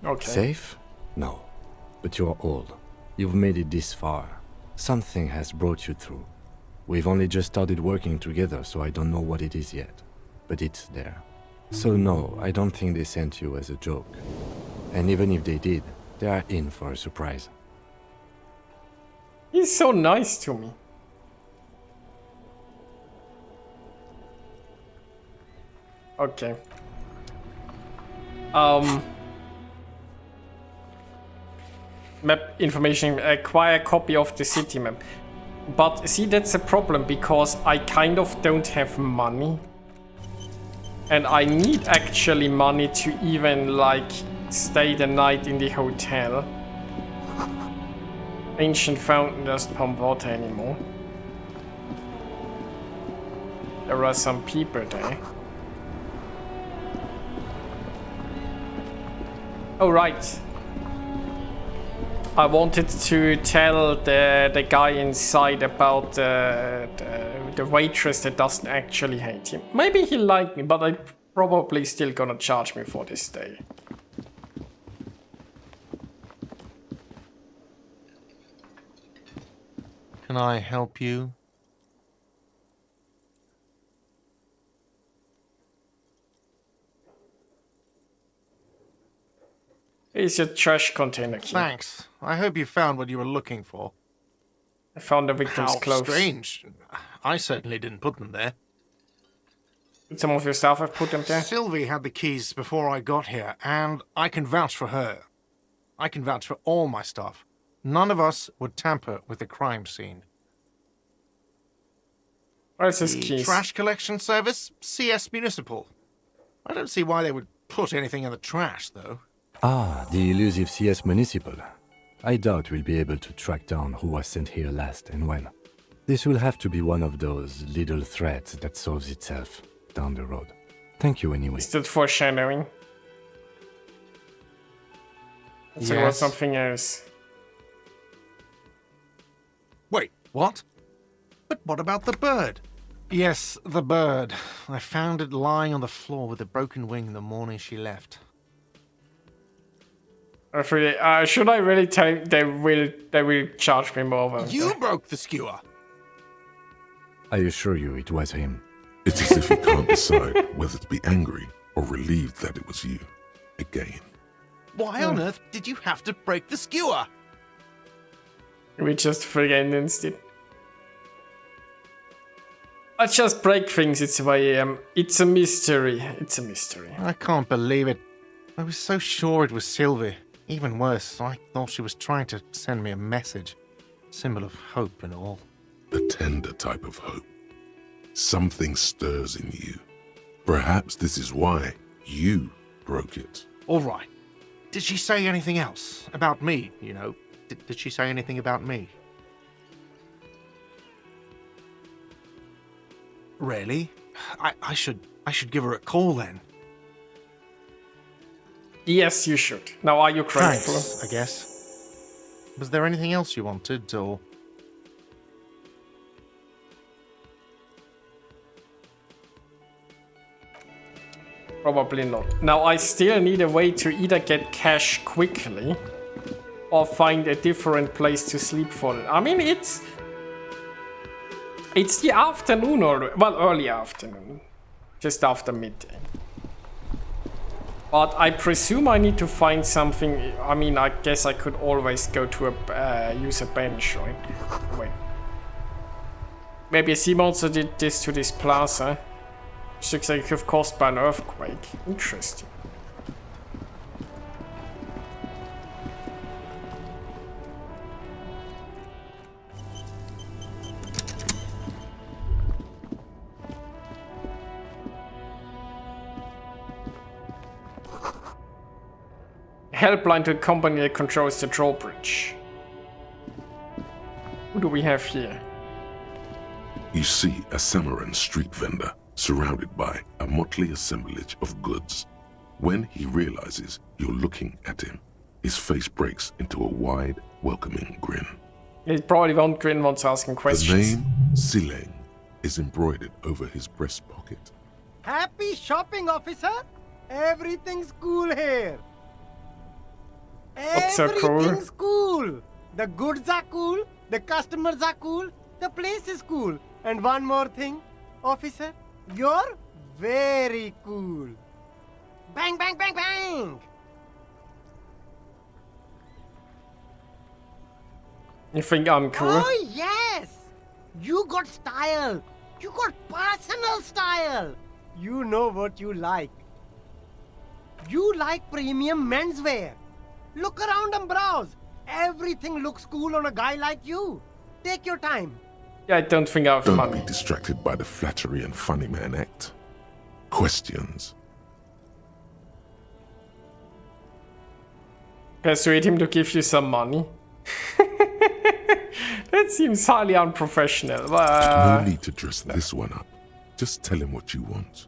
Okay. Safe? No. But you're old. You've made it this far. Something has brought you through. We've only just started working together, so I don't know what it is yet. But it's there. So no, I don't think they sent you as a joke. And even if they did, they are in for a surprise. He's so nice to me. Okay. Map information, acquire a copy of the city map. But see, that's a problem because I kind of don't have money. And I need actually money to even like stay the night in the hotel. Ancient fountain doesn't pump water anymore. There are some people there. Oh, right. I wanted to tell the guy inside about the waitress that doesn't actually hate him. Maybe he'll like me, but I'm probably still gonna charge me for this day. Can I help you? Here's your trash container key. Thanks. I hope you found what you were looking for. I found the victim's How clothes. strange. I certainly didn't put them there. Some of your staff have put them there. Sylvie had the keys before I got here, and I can vouch for her. I can vouch for all my staff. None of us would tamper with the crime scene. Where's his The keys? trash collection service? CS Municipal. I don't see why they would put anything in the trash, though. Ah, the elusive CS Municipal. I doubt we'll be able to track down who was sent here last and when. This will have to be one of those little threats that solves itself down the road. Thank you anyway. Is that foreshadowing? So it was Yes. something else. Wait, what? But what about the bird? Yes, the bird. I found it lying on the floor with a broken wing the morning she left. Should I really tell him they will charge me more? Than You broke the skewer! I assure you it was him. It's as if he can't decide whether to be angry or relieved that it was you. Again. Why on earth did you have to break the skewer? We just forget instead. I just break things, it's why it's a mystery. It's a mystery. I can't believe it. I was so sure it was Sylvie. Even worse, I thought she was trying to send me a message. Symbol of hope and all. A tender type of hope. Something stirs in you. Perhaps this is why you broke it. All right. Did she say anything else? About me, you know? Did she say anything about me? Really? I should give her a call then. Yes, you should. Now, are you grateful? Thanks, I guess. Was there anything else you wanted, or...? Probably not. Now, I still need a way to either get cash quickly or find a different place to sleep for it. I mean, it's the afternoon or, well, early afternoon. Just after midday. But I presume I need to find something. I mean, I guess I could always go to use a bench, right? Wait. Maybe a sea monster did this to this plaza. Looks like it could have caused by an earthquake. Interesting. Helpline to a company that controls the drawbridge. Who do we have here? You see a Samaran street vendor surrounded by a motley assemblage of goods. When he realizes you're looking at him, his face breaks into a wide, welcoming grin. He probably won't grin once asking The questions. name Sileng is embroidered over his breast pocket. Happy shopping, officer! Everything's cool here. What's so cool? Everything's cool. The goods are cool, the customers are cool, the place is cool. And one more thing, officer, you're very cool. Bang, bang, bang, bang! You think I'm cool? Oh, yes! You got style. You got personal style. You know what you like. You like premium menswear. Look around and browse. Everything looks cool on a guy like you. Take your time. Yeah, I don't think I have Don't money. be distracted by the flattery and funny man act. Questions. Persuade him to give you some money. That seems highly unprofessional. No need to dress this one up. Just tell him what you want.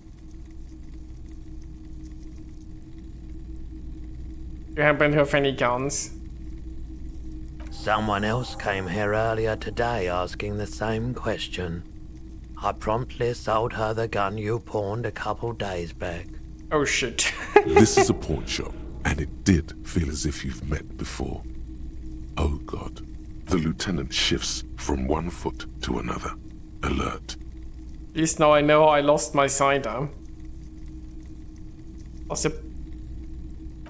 You happen to have any guns? Someone else came here earlier today asking the same question. I promptly sold her the gun you pawned a couple days back. Oh shit. This is a pawn shop, and it did feel as if you've met before. Oh God. The lieutenant shifts from one foot to another. Alert. At least now I know I lost my sidearm.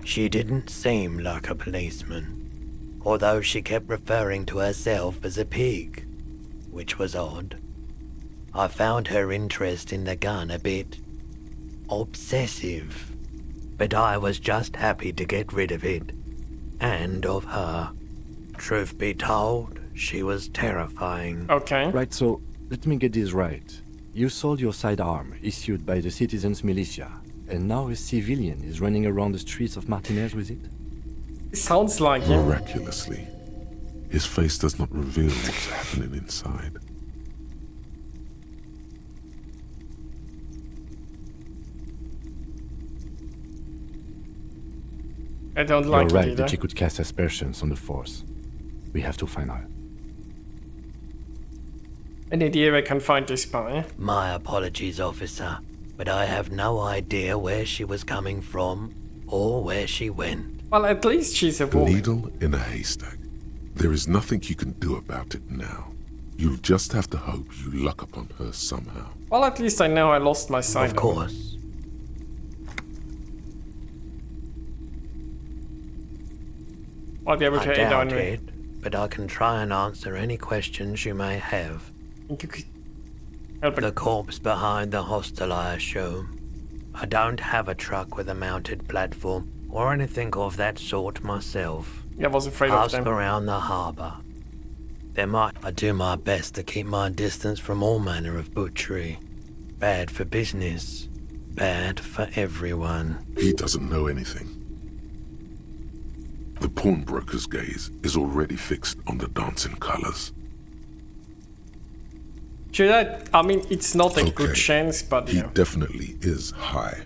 She didn't seem like a policeman, although she kept referring to herself as a pig, which was odd. I found her interest in the gun a bit obsessive, but I was just happy to get rid of it, and of her. Truth be told, she was terrifying. Okay. Right, so let me get this right. You sold your sidearm, issued by the citizens' militia, and now a civilian is running around the streets of Martinez with it? It sounds like him. Miraculously, his face does not reveal what's happening inside. I don't like You're it right either. that she could cast aspersions on the Force. We have to find her. Any idea I can find this spy? My apologies, officer, but I have no idea where she was coming from or where she went. Well, at least she's a A woman. needle in a haystack. There is nothing you can do about it now. You'll just have to hope you luck upon her somehow. Well, at least I know I lost my sidearm. Of course. I'll be able I to aid doubt on me. it, but I can try and answer any questions you may have. You could help The corpse behind the hostel, I assume. I don't have a truck with a mounted platform or anything of that sort myself. Yeah, I was afraid of Ask them. around the harbour. I do my best to keep my distance from all manner of butchery. Bad for business. Bad for everyone. He doesn't know anything. The pawnbroker's gaze is already fixed on the dancing colors. I mean, it's not a good chance, but He yeah. definitely is high.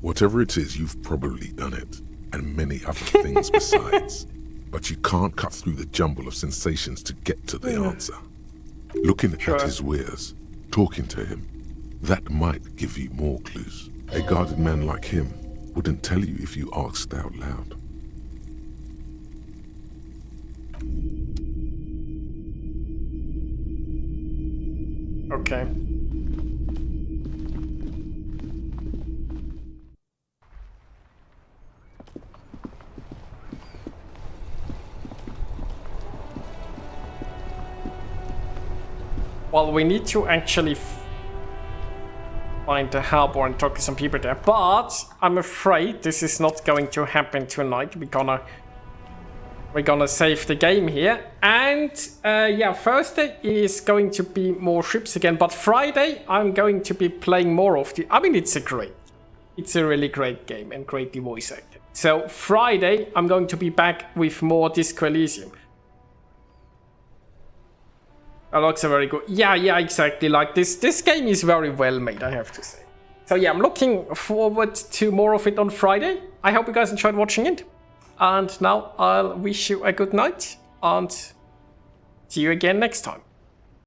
Whatever it is, you've probably done it, and many other things besides. But you can't cut through the jumble of sensations to get to the answer. Looking at his wares, talking to him, that might give you more clues. A guarded man like him wouldn't tell you if you asked out loud. Okay. Well, we need to actually find the harbor and talk to some people there, but I'm afraid this is not going to happen tonight. We're gonna save the game here, and yeah, Thursday is going to be more ships again, but Friday I'm going to be playing more of the. I mean, it's a really great game and greatly voice acted. So Friday I'm going to be back with more Disco Elysium. That looks very good. Yeah, exactly. Like this game is very well made, I have to say. So yeah, I'm looking forward to more of it on Friday. I hope you guys enjoyed watching it. And now I'll wish you a good night and see you again next time.